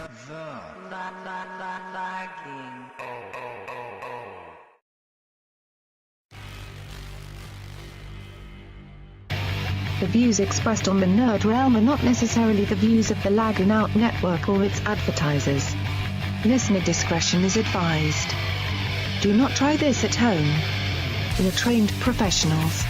Laggin. The views expressed on the Nerd Realm are not necessarily the views of the Laggin Out Network or its advertisers. Listener discretion is advised. Do not try this at home. We are trained professionals.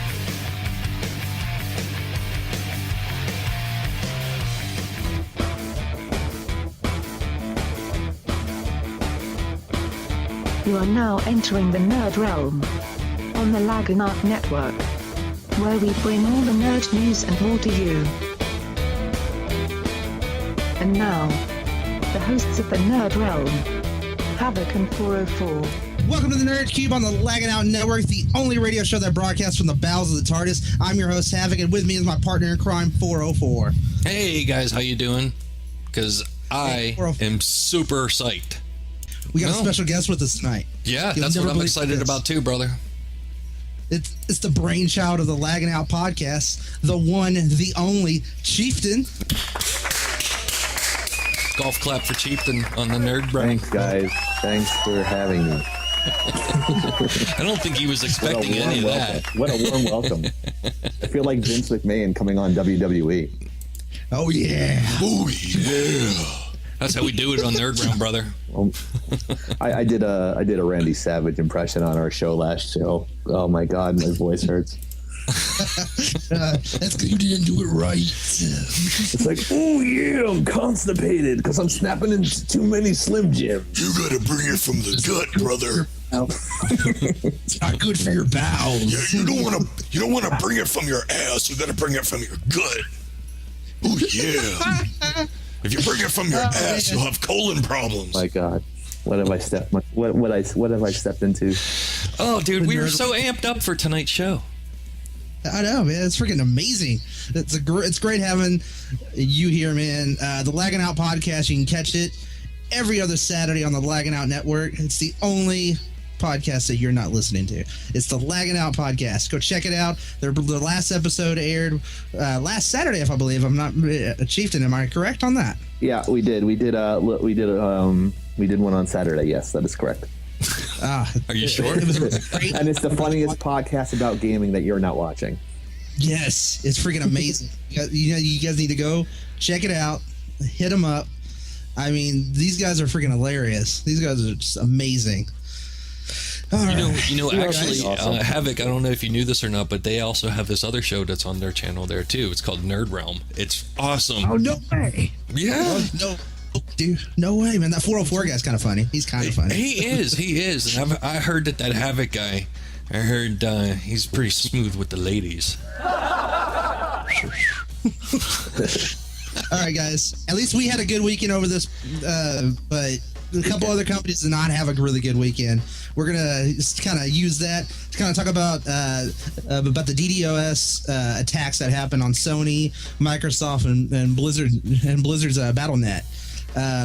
You are now entering the Nerd Realm on the Laggin Out Network, where we bring all the nerd news and more to you. And now, the hosts of the Nerd Realm, Havoc and 404. Welcome to the Nerd Cube on the Laggin Out Network, the only radio show that broadcasts from the bowels of the TARDIS. I'm your host, Havoc, and with me is my partner in crime, 404. Hey guys, how you doing? Because I am super psyched. We got a special guest with us tonight. Yeah, that's what I'm excited about too, brother. It's the brainchild of the Laggin Out podcast, the one, the only Chieftain. Golf clap for Chieftain on the Nerd Brain. Thanks, guys. Thanks for having me. I don't think he was expecting any of that. What a warm welcome. I feel like Vince McMahon coming on WWE. Oh, yeah. Oh, yeah. That's how we do it on Nerd Realm, brother. I did a Randy Savage impression on our show last show. Oh my God, my voice hurts. That's because you didn't do it right. It's like, oh yeah, I'm constipated because I'm snapping into too many Slim Jims. You gotta bring it from the gut, brother. It's not good for your bowels. Yeah, you don't wanna bring it from your ass. You gotta bring it from your gut. Oh yeah. If you bring it from your ass, you'll have colon problems. My God, what have I stepped into? Oh, dude, we were so amped up for tonight's show. I know, man. It's freaking amazing. It's great having you here, man. The Laggin Out podcast, you can catch it every other Saturday on the Laggin Out Network. It's the only podcast that you're not listening to. It's the Laggin Out podcast. Go check it out. Their last episode aired last Saturday, if I believe. I'm not a Chieftain. Am I correct on that? Yeah, we did. We did one on Saturday. Yes, that is correct. Are you sure? It was great. And it's the funniest podcast about gaming that you're not watching. Yes, it's freaking amazing. You guys need to go check it out. Hit them up. I mean, these guys are freaking hilarious. These guys are just amazing. Actually, awesome. Havoc, I don't know if you knew this or not, but they also have this other show that's on their channel there too. It's called Nerd Realm. It's awesome. Oh, no way. Yeah. No, dude, no way, man. That 404 guy's kind of funny. He's kind of funny. He is. And I heard that Havoc guy, I heard he's pretty smooth with the ladies. All right, guys. At least we had a good weekend over this, but a couple other companies did not have a really good weekend. We're gonna just kind of use that to kind of talk about the DDoS attacks that happened on Sony, Microsoft, and Blizzard and Blizzard's BattleNet.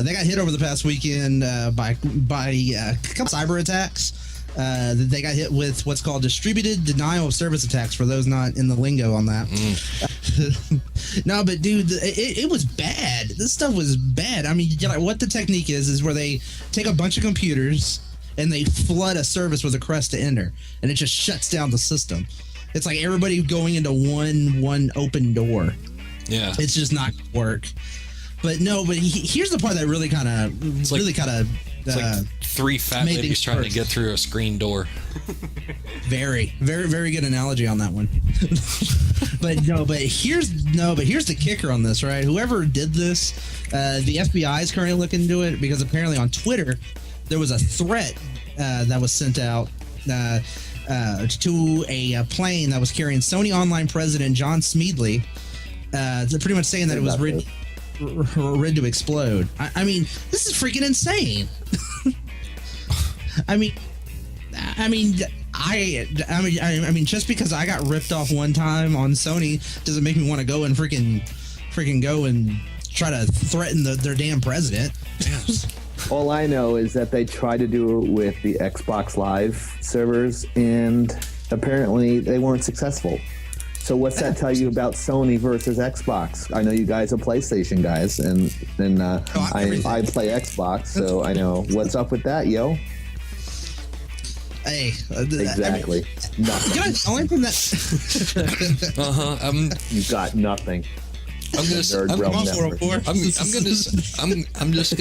They got hit over the past weekend by a couple cyber attacks. They got hit with what's called distributed denial of service attacks, for those not in the lingo on that. No, but dude, it was bad. This stuff was bad. I mean, what the technique is where they take a bunch of computers and they flood a service with a request to enter, and it just shuts down the system. It's like everybody going into one open door. Yeah, it's just not gonna work. But here's the part that really kind of like three fat ladies trying to get through a screen door. Very, very, very good analogy on that one. but here's the kicker on this, right? Whoever did this, the FBI is currently looking into it, because apparently on Twitter there was a threat that was sent out to a plane that was carrying Sony Online president John Smeedley, pretty much saying that it was ready to explode. I mean, this is freaking insane. I mean, just because I got ripped off one time on Sony doesn't make me want to go and freaking go and try to threaten their damn president. All I know is that they tried to do it with the Xbox Live servers, and apparently they weren't successful. So what's that tell you about Sony versus Xbox? I know you guys are PlayStation guys, and I play Xbox, so I know what's up with that, yo. Hey, Exactly. Nothing. guys, the only thing that You got nothing. I'm gonna say, Nerd Realm I'm Network. just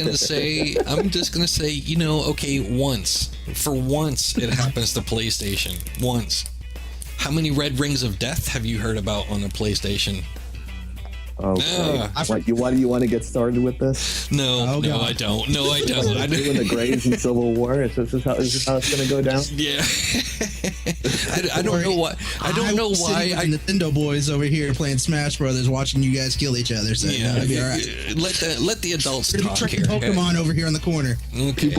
gonna say, you know, okay, for once it happens to PlayStation. Once. How many red rings of death have you heard about on the PlayStation? Okay. What, you want to get started with this? No, I don't. No, I don't. I Doing the Graves in Civil War? Is this how it's going to go down? Yeah. I don't know why. I don't know why. Nintendo boys over here playing Smash Brothers, watching you guys kill each other. So Yeah, that'd be all right. let the adults talk Tricking here. Pokemon over here in the corner. Okay.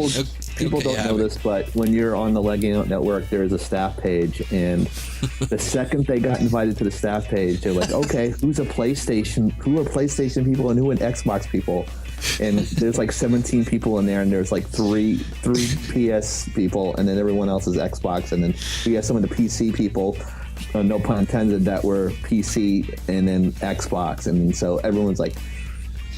People don't know this, but when you're on the Laggin Network, there is a staff page, and the second they got invited to the staff page, they're like, "Okay, who are PlayStation people and who are Xbox people?" And there's like 17 people in there, and there's like three PS people, and then everyone else is Xbox, and then we have some of the PC people. No pun intended, that were PC and then Xbox, and so everyone's like,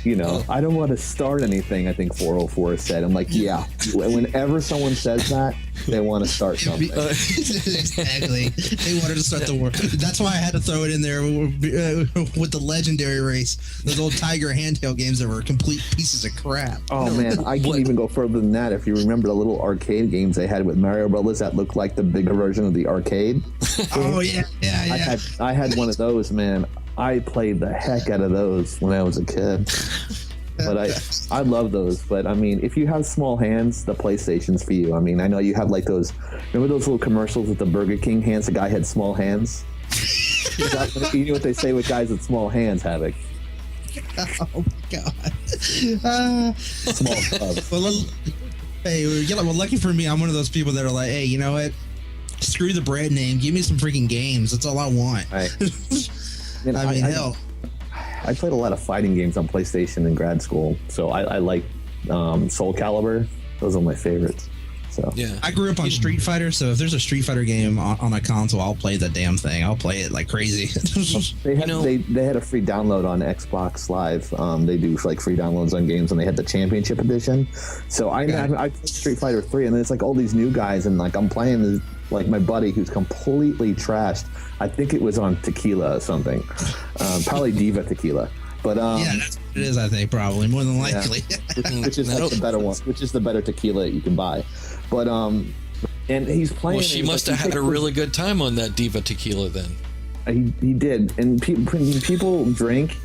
you know, I don't want to start anything, I think 404 said. I'm like, yeah, whenever someone says that, they want to start something. Exactly. They wanted to start the war. That's why I had to throw it in there with the legendary race. Those old Tiger handheld games that were complete pieces of crap. Oh, man, I can even go further than that. If you remember the little arcade games they had with Mario Brothers that looked like the bigger version of the arcade. Oh, yeah. I had one of those, man. I played the heck out of those when I was a kid. But I love those. But I mean, if you have small hands, the PlayStation's for you. I mean, I know you have like those. Remember those little commercials with the Burger King hands? The guy had small hands. You know what they say with guys with small hands, Havoc? Oh my god. Small stuff. Well, lucky for me, I'm one of those people that are like, hey, you know what? Screw the brand name. Give me some freaking games. That's all I want. Right. I mean, hell. I played a lot of fighting games on PlayStation in grad school, so I like Soul Calibur. Those are my favorites. So Yeah. I grew up on Street Fighter, so if there's a Street Fighter game on a console, I'll play the damn thing. I'll play it like crazy. they had they had a free download on Xbox Live. They do like free downloads on games, and they had the Championship Edition. So I played Street Fighter 3, and then it's like all these new guys, and like I'm playing this, like my buddy who's completely trashed. I think it was on tequila or something, probably Diva tequila. But yeah, that's what it is. I think probably more than likely. Yeah. which is like the better one, which is the better tequila that you can buy. But and he's playing. Well, she must have had a really good time on that Diva tequila then. He did. And when people drink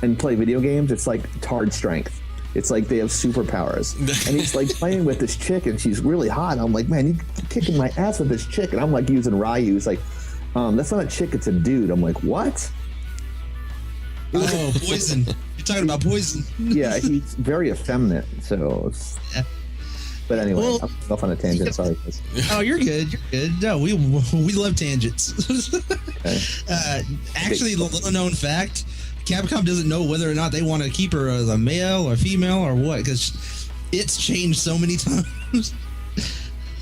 and play video games, it's like Tard strength. It's like they have superpowers. And he's like playing with this chick, and she's really hot. I'm like, man, you're kicking my ass with this chick. And I'm like using Ryu. He's like, that's not a chick, it's a dude. I'm like, what? Oh, Poison. You're talking about Poison. Yeah, he's very effeminate. So, yeah. But anyway, Well, I'm off on a tangent. Sorry. Oh, you're good. You're good. No, we love tangents. Okay. Actually, the little known fact, Capcom doesn't know whether or not they want to keep her as a male or female or what, because it's changed so many times.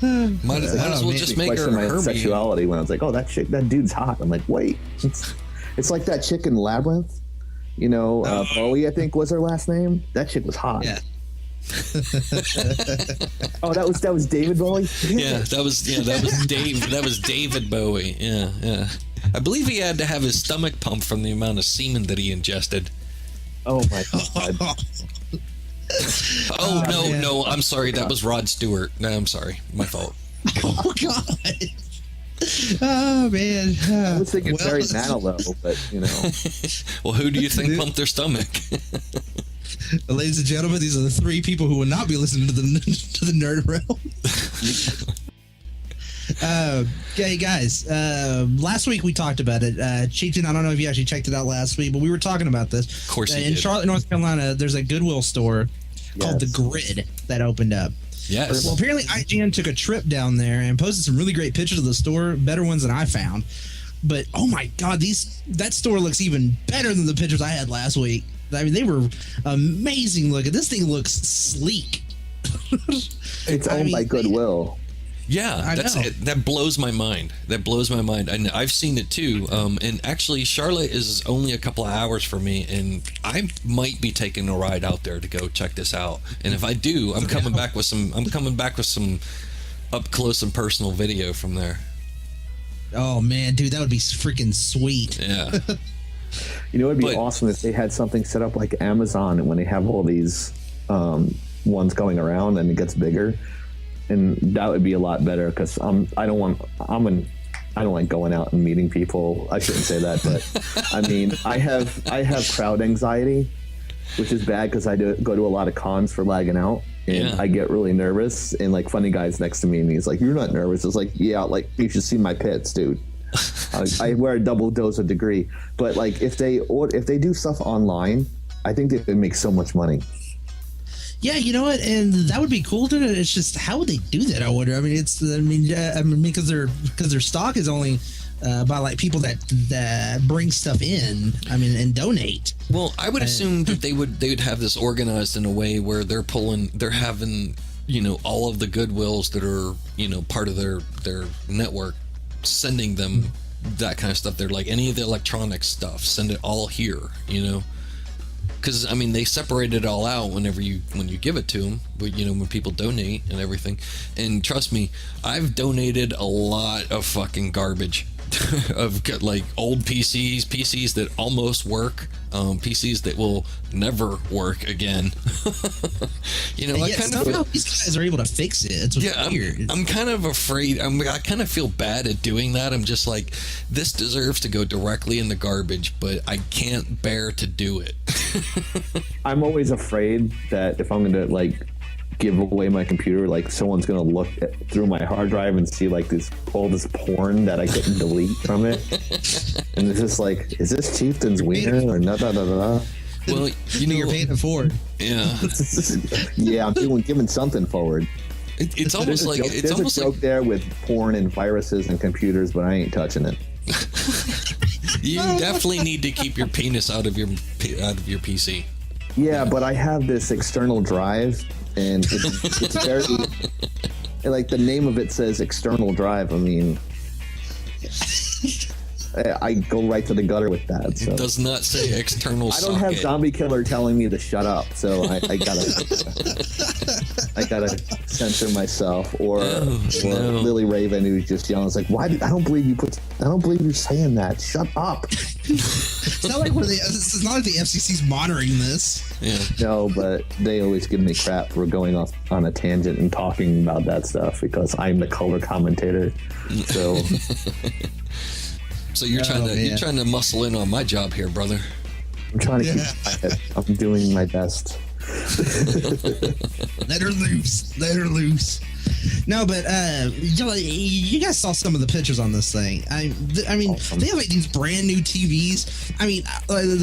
Might as well just make her my Herbie. sexuality when I was like, oh, that dude's hot. I'm like, wait, it's like that chick in Labyrinth. You know, Bowie, I think was her last name. That chick was hot. Yeah. Oh, that was David Bowie. Yeah, that was Dave. That was David Bowie. Yeah. I believe he had to have his stomach pumped from the amount of semen that he ingested. Oh my god. No, I'm sorry. That was Rod Stewart. No, I'm sorry. My fault. Oh god. Oh man. I was thinking Barry Manilow, but you know. Well, who do you think pumped their stomach? Ladies and gentlemen, these are the three people who will not be listening to the Nerd Realm. Okay, guys. Last week we talked about it. Cheaton, I don't know if you actually checked it out last week, but we were talking about this. Of course, in Charlotte, North Carolina, there's a Goodwill store called The Grid that opened up. Yes. Well, apparently IGN took a trip down there and posted some really great pictures of the store, better ones than I found. But oh my god, that store looks even better than the pictures I had last week. I mean, they were amazing looking. This thing looks sleek. It's owned by Goodwill. Yeah, I know. that blows my mind. That blows my mind. And I've seen it too. And actually, Charlotte is only a couple of hours for me, and I might be taking a ride out there to go check this out. And if I do, I'm coming back with some. I'm coming back with some up close and personal video from there. Oh man, dude, that would be freaking sweet. Yeah. You know, it'd be awesome if they had something set up like Amazon, and when they have all these ones going around, and it gets bigger. And that would be a lot better because I don't like going out and meeting people. I shouldn't say that, but I mean, I have crowd anxiety, which is bad because I go to a lot of cons for Laggin Out, and I get really nervous. And like Funny Guy's next to me, and he's like, "You're not nervous?" It's like, "Yeah, like you should see my pits, dude." I wear a double dose of degree, but like if they do stuff online, I think they would make so much money. Yeah, you know what, and that would be cool, dude. It's just how would they do that? I wonder. I mean, because their stock is only by like people that bring stuff in. I mean, and donate. Well, I would assume that they would have this organized in a way where they're having all of the Goodwills that are part of their network, sending them that kind of stuff. They're like any of the electronic stuff, send it all here, because I mean they separate it all out when you give it to them, but when people donate and everything. And trust me, I've donated a lot of fucking garbage of like old PCs that almost work, PCs that will never work again. I kind of feel these guys are able to fix it. It's weird. I'm kind of afraid. I kind of feel bad at doing that. I'm just like, this deserves to go directly in the garbage, but I can't bear to do it. I'm always afraid that if I'm going to like give away my computer, like someone's going to look through my hard drive and see like all this porn that I couldn't delete from it. And it's just like, is this Chieftain's wiener or no? Well, you're paying it forward. Yeah. Yeah, I'm giving something forward. It's almost like there's a joke there with porn and viruses and computers, but I ain't touching it. You definitely need to keep your penis out of your PC. Yeah, but I have this external drive, and it's very like the name of it says external drive. I mean, I go right to the gutter with that. So. It does not say external I don't socket. have Zombie Killer telling me to shut up, so I gotta censor myself. Or Lily Raven, who's just yelling, "It's like, why? I don't believe you're saying that. Shut up." It's not like it's not like the FCC's monitoring this. Yeah. No, but they always give me crap for going off on a tangent and talking about that stuff because I'm the color commentator. So. So you're trying to muscle in on my job here, brother. I'm trying to keep. I'm doing my best. Let her loose. No, but you guys saw some of the pictures on this thing. I mean, awesome. They have like these brand new TVs. I mean,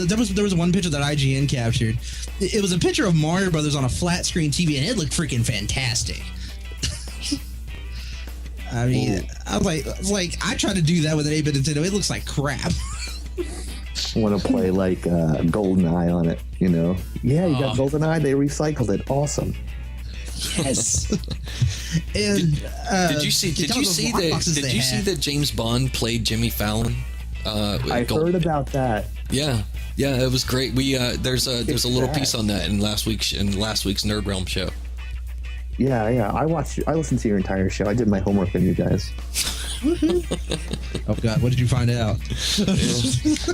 there was one picture that IGN captured. It was a picture of Mario Brothers on a flat screen TV, and it looked freaking fantastic. I mean, I was like, I tried to do that with an 8-bit Nintendo. It looks like crap. Want to play like GoldenEye on it, Yeah, you got GoldenEye. They recycled it. Awesome. Yes. And did you see that James Bond played Jimmy Fallon? I heard about that. Yeah, it was great. We there's a little piece on that in last week's Nerd Realm show. Yeah. I listened to your entire show. I did my homework on you guys. Oh God, what did you find out?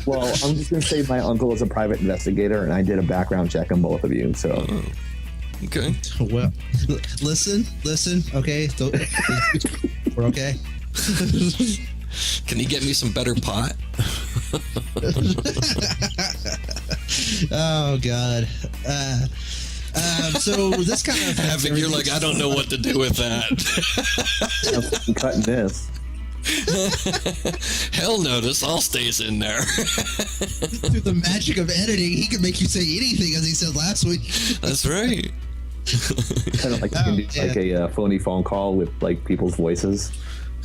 Well, I'm just gonna say my uncle is a private investigator, and I did a background check on both of you. So. Okay. Well, listen. Okay, we're okay. Can you get me some better pot? Oh God. So this kind of Havoc, you're like, I don't know what to do with that. I'm cutting this. Hell no, this all stays in there. Through the magic of editing, he can make you say anything, as he said last week. That's right. Kind of like you can do like a phony phone call with like people's voices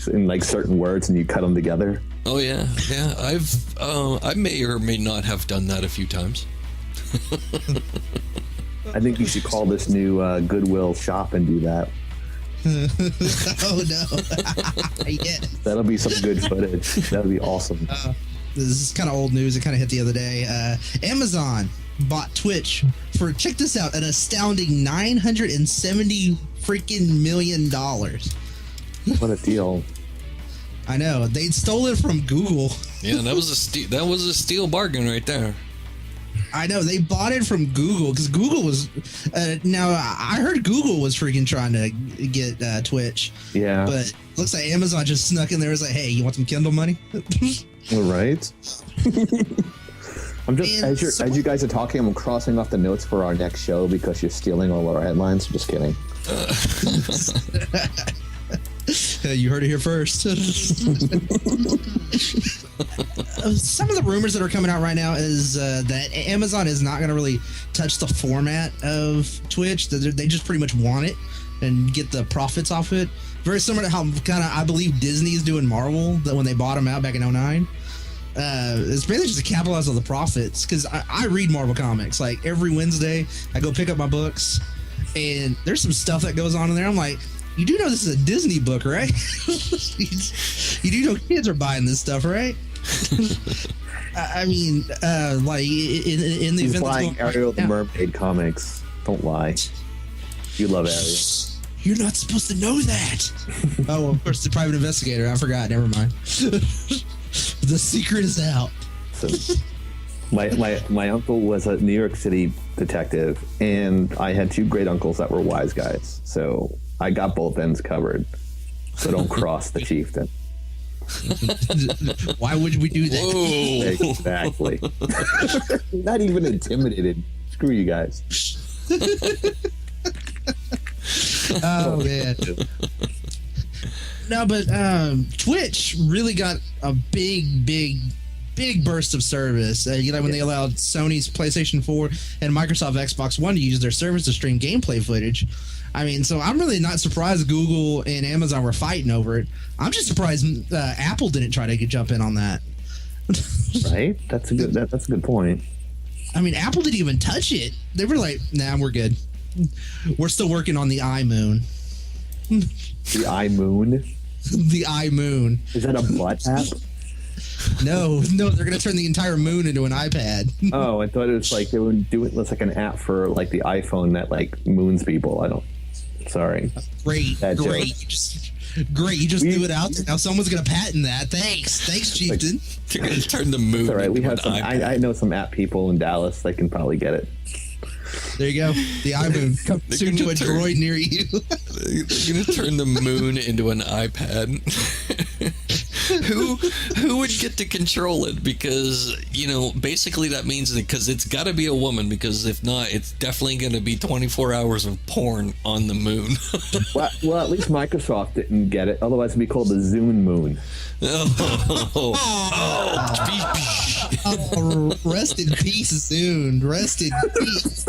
in like certain words, and you cut them together. Oh yeah. I may or may not have done that a few times. I think you should call this new Goodwill shop and do that. Oh no! Yeah. That'll be some good footage. That'll be awesome. This is kind of old news. It kind of hit the other day. Amazon bought Twitch for, check this out, an astounding $970 freaking million. What a deal! I know, they stole it from Google. Yeah, that was a steal bargain right there. I know, they bought it from Google because Google was. Now I heard Google was freaking trying to get Twitch. Yeah, but looks like Amazon just snuck in there. Was like, hey, you want some Kindle money? All right. I'm just as you guys are talking, I'm crossing off the notes for our next show because you're stealing all our headlines. Just kidding. You heard it here first. Some of the rumors that are coming out right now is that Amazon is not going to really touch the format of Twitch. They just pretty much want it and get the profits off it. Very similar to how kind of I believe Disney's doing Marvel, that when they bought them out back in 2009. It's basically just to capitalize on the profits, because I read Marvel comics. Like every Wednesday, I go pick up my books, and there's some stuff that goes on in there. I'm like, you do know this is a Disney book, right? You do know kids are buying this stuff, right? I mean, like in the He's event buying that's Ariel the Mermaid comics. Don't lie. You love Ariel. You're not supposed to know that. Oh, well, of course, the private investigator. I forgot. Never mind. The secret is out. So, my uncle was a New York City detective, and I had two great uncles that were wise guys. So I got both ends covered. So don't cross the chieftain. Why would we do that? Whoa. Exactly. Not even intimidated. Screw you guys. Oh man. No, but Twitch really got a big burst of service. When they allowed Sony's PlayStation 4 and Microsoft Xbox One to use their service to stream gameplay footage. I mean, so I'm really not surprised Google and Amazon were fighting over it. I'm just surprised Apple didn't try to jump in on that. Right? That's a good point. I mean, Apple didn't even touch it. They were like, "Nah, we're good. We're still working on the iMoon." The iMoon? The iMoon. Is that a butt app? No, they're gonna turn the entire moon into an iPad. Oh, I thought it was like they would do it. It's like an app for like the iPhone that like moons people. Sorry. Great. Great. You just threw it out there. Now someone's gonna patent that. Thanks, Chieftain. You're gonna turn the moon. All right, we into have some. I know some app people in Dallas. They can probably get it. There you go. The iMoon comes soon to a droid near you. They're gonna turn the moon into an iPad. Who would get to control it? Because basically that means because it's got to be a woman. Because if not, it's definitely going to be 24 hours of porn on the moon. Well, at least Microsoft didn't get it. Otherwise, it'd be called the Zune Moon. Rest in peace, Zune. Rest in peace.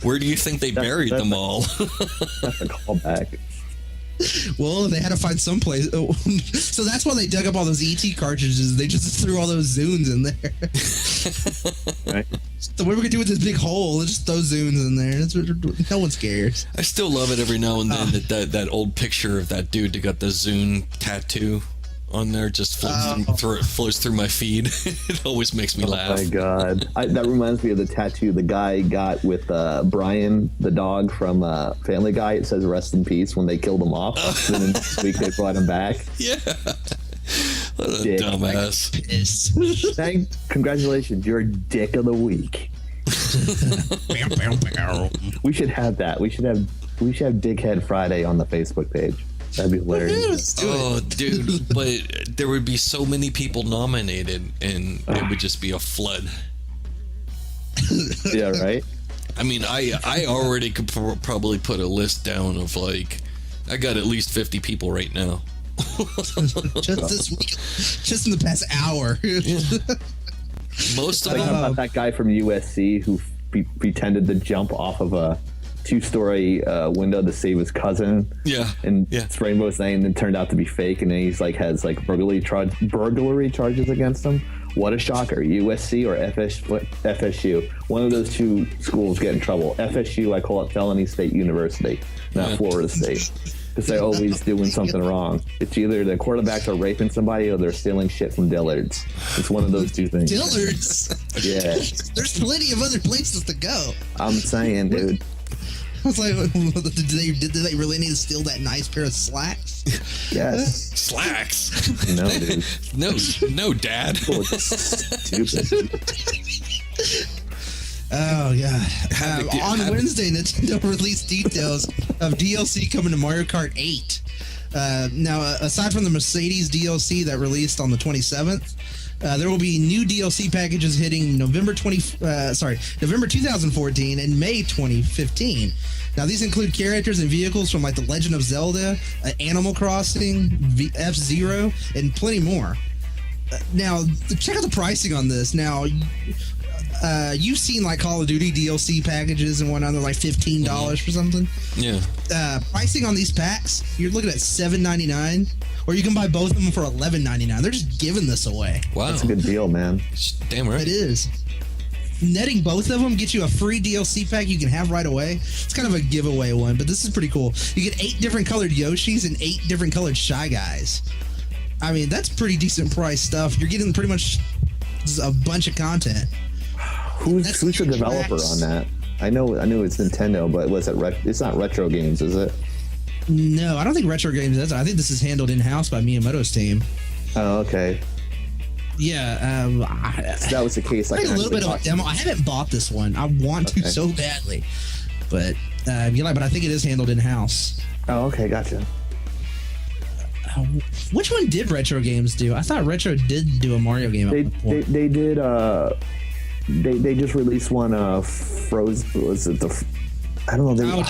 Where do you think they buried them all? That's a callback. Well, they had to find some place. So that's why they dug up all those ET cartridges. They just threw all those Zunes in there. Right. So what are we gonna do with this big hole? Let's just throw Zunes in there. No one cares. I still love it every now and then that old picture of that dude that got the Zune tattoo on there just flows through my feed. It always makes me laugh. Oh my god, that reminds me of the tattoo the guy got with Brian the dog from Family Guy. It says "Rest in peace" when they killed him off. And then next week they brought him back. Yeah, what a dumbass. Congratulations, you're Dick of the Week. We should have that. We should have Dickhead Friday on the Facebook page. That'd be hilarious. Oh, dude, but there would be so many people nominated, and it would just be a flood. Yeah, right? I mean, I already could probably put a list down of I got at least 50 people right now. Just this week, just in the past hour. Yeah. Most of them. About that guy from USC who pretended to jump off of a 2-story window to save his cousin. Yeah. And it's Rainbow's name, and turned out to be fake, and then he's has burglary charges against him. What a shocker. USC or FSU. One of those two schools get in trouble. FSU, I call it Felony State University, not Florida State. because they're always doing something wrong. It's either the quarterbacks are raping somebody or they're stealing shit from Dillard's. It's one of those two things. Dillard's. Yeah. There's plenty of other places to go. I'm saying, dude. I was like, did they really need to steal that nice pair of slacks? Yes. Slacks? No, dude. No, Dad. Oh, it's stupid. Oh god! On Wednesday, Nintendo released details of DLC coming to Mario Kart 8. Now, aside from the Mercedes DLC that released on the 27th, there will be new DLC packages hitting November 2014 and May 2015. Now, these include characters and vehicles from like The Legend of Zelda, Animal Crossing, F-Zero, and plenty more. Now, check out the pricing on this. Now, you've seen like Call of Duty DLC packages and whatnot. They're like $15 for something. Yeah. Pricing on these packs, you're looking at $7.99, or you can buy both of them for $11.99. They're just giving this away. Wow. That's a good deal, man. Damn right. It is. Netting both of them gets you a free DLC pack you can have right away. It's kind of a giveaway one, but this is pretty cool. You get 8 different colored Yoshis and 8 different colored Shy Guys. I mean, that's pretty decent price stuff. You're getting pretty much a bunch of content. Who's the developer on that? I knew it's Nintendo, but was it? It's not Retro Games, is it? No, I don't think Retro Games is. I think this is handled in-house by Miyamoto's team. Oh, okay. Yeah, So that was the case. I played a little bit of a demo. I haven't bought this one. I want to so badly, but but I think it is handled in-house. Oh, okay, gotcha. Which one did Retro Games do? I thought Retro did do a Mario game. They did. They just released one. Frozen. Was it the? I don't know.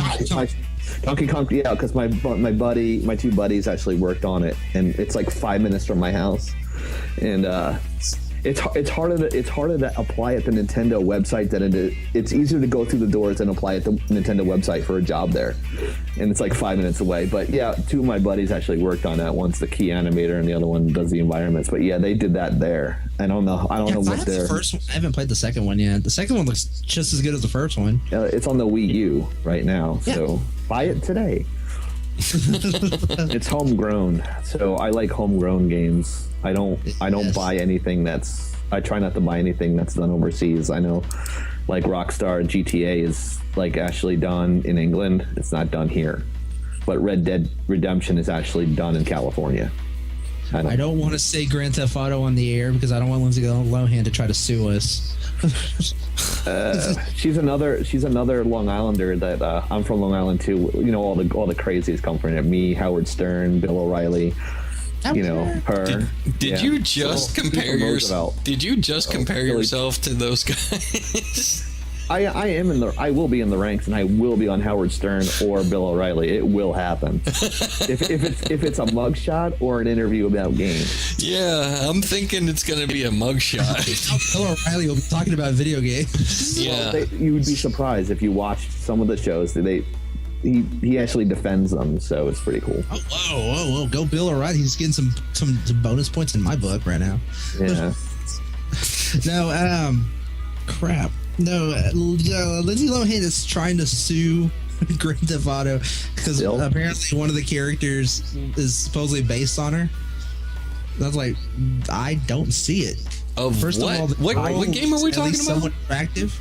Donkey Kong. Yeah, because my two buddies actually worked on it, and it's like 5 minutes from my house, and it's harder to apply at the Nintendo website than it is. It's easier to go through the doors and apply at the Nintendo website for a job there, and it's like 5 minutes away. But yeah, two of my buddies actually worked on that. One's the key animator, and the other one does the environments. But yeah, they did that there. I don't know what they're. I haven't played the second one yet. The second one looks just as good as the first one. It's on the Wii U right now, so buy it today. It's homegrown, so I like homegrown games. I don't buy anything I try not to buy anything that's done overseas. I know, like Rockstar GTA is like actually done in England. It's not done here, but Red Dead Redemption is actually done in California. I don't want to say Grand Theft Auto on the air because I don't want Lindsay Lohan to try to sue us. She's another Long Islander that I'm from Long Island too. You know, all the crazies come from it. Me, Howard Stern, Bill O'Reilly. You know, her. Did you just compare yourself? Did you just compare yourself to those guys? I will be in the ranks, and I will be on Howard Stern or Bill O'Reilly. It will happen. if it's a mugshot or an interview about games. Yeah, I'm thinking it's going to be a mugshot. Bill O'Reilly will be talking about video games. Yeah, well, you would be surprised if you watched some of the shows. He actually defends them, so it's pretty cool. Oh, whoa, go Bill O'Reilly. He's getting some bonus points in my book right now. Yeah. No, crap. No, Lindsay Lohan is trying to sue Grand Theft Auto because apparently one of the characters is supposedly based on her. That's like, I don't see it. First of all, what game are we talking about? Somewhat attractive.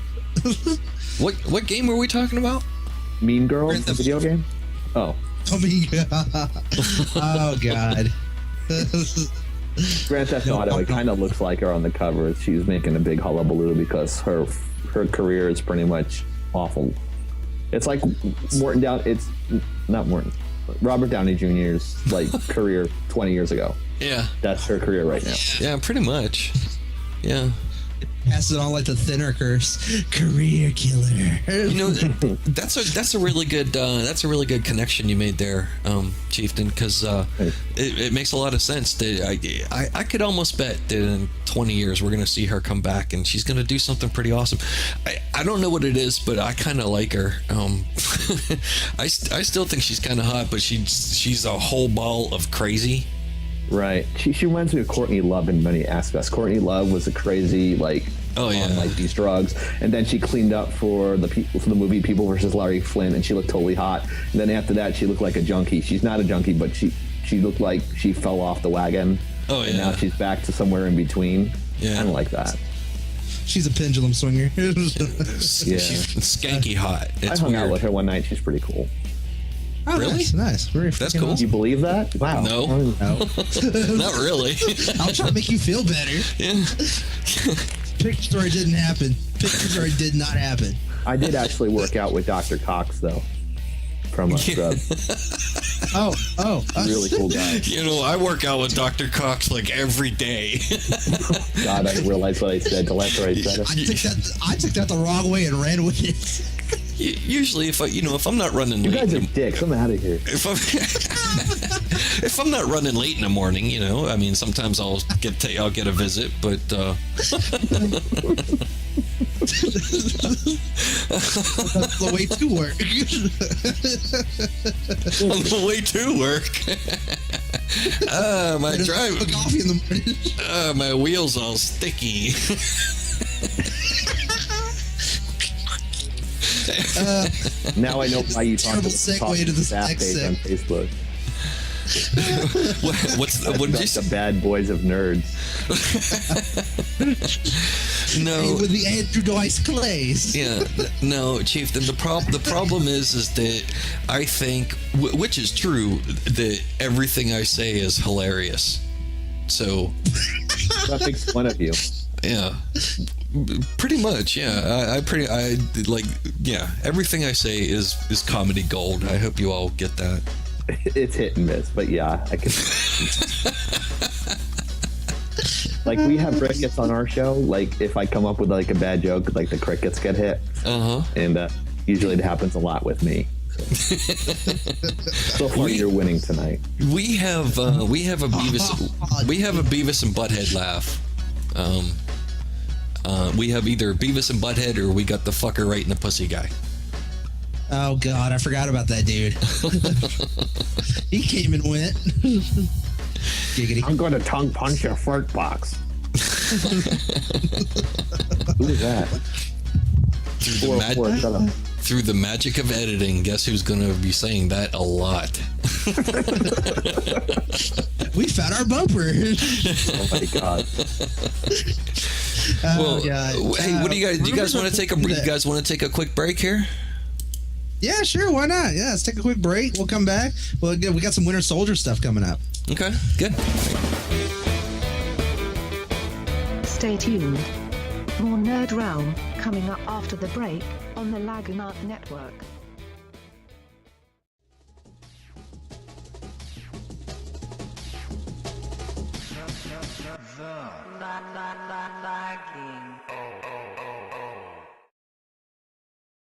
What game are we talking about? Mean Girls, the video game. Oh. Oh God. Grand Theft Auto. It kind of looks like her on the cover. She's making a big hullabaloo because her career is pretty much awful. It's like it's not Morton. Robert Downey Jr.'s like career 20 years ago. Yeah. That's her career right now. Yeah, pretty much. Yeah. Pass it on like the Thinner curse. Career killer. You know, that's a really good connection you made there, Chieftain, because it makes a lot of sense. That I could almost bet that in 20 years we're going to see her come back and she's going to do something pretty awesome. I don't know what it is, but I kind of like her. I still think she's kind of hot, but she's a whole ball of crazy. Right. She reminds me of Courtney Love in many aspects. Courtney Love was a crazy, like, Oh, yeah. on like these drugs, and then she cleaned up for the movie People versus Larry Flynn, and she looked totally hot. And then after that, she looked like a junkie. She's not a junkie, but she looked like she fell off the wagon. Oh, yeah. And now she's back to somewhere in between. Yeah. I don't like that. She's a pendulum swinger. Yeah. She's skanky hot. It's I hung weird. out with her one night. She's pretty cool. Oh, Really? Nice. Very That's freaking cool. awesome. You believe that? Wow. No. No. Not really. I'll try to make you feel better. Yeah. Picture story didn't happen. Picture story did not happen. I did actually work out with Dr. Cox though, from Scrub. Oh. Really cool guy. You know, I work out with Dr. Cox like every day. God, I realized what I said after I said it. I took that the wrong way and ran with it. Usually, if I'm not running You late, guys are dicks. I'm out of here. if I'm not running late in the morning, I mean, sometimes I'll get a visit, but That's the way to work. on the way to work, my drive, Coffee in the morning. my wheels all sticky. Now I know why you talk Terrible about segue to the staff next page on sip. Facebook. What did you Like say? the bad boys of nerds. No. With the Andrew Dice Clays. Yeah, no, Chief. Then the problem is that I think, which is true, that everything I say is hilarious. So, That makes fun of you. yeah, pretty much. Yeah, yeah. Everything I say is comedy gold. I hope you all get that. It's hit and miss, but yeah, I can. Like we have crickets on our show. Like if I come up with like a bad joke, like the crickets get hit, and usually it happens a lot with me. So far, you're winning tonight. We have a Beavis and Butthead laugh. We have either Beavis and Butthead or we got the fucker right in the pussy guy. Oh God, I forgot about that dude. He came and went. Giggity. I'm going to tongue punch your fart box. Who is that? Through the magic of editing, guess who's going to be saying that a lot? We found our bumper. Oh my God. Oh, God. Hey, what do you guys? Do you guys want to take a? You guys want to take a quick break here? Yeah, sure. Why not? Yeah, let's take a quick break. We'll come back. We got some Winter Soldier stuff coming up. Okay, good. Stay tuned. More Nerd Realm coming up after the break on the Laggin Network. Laggin.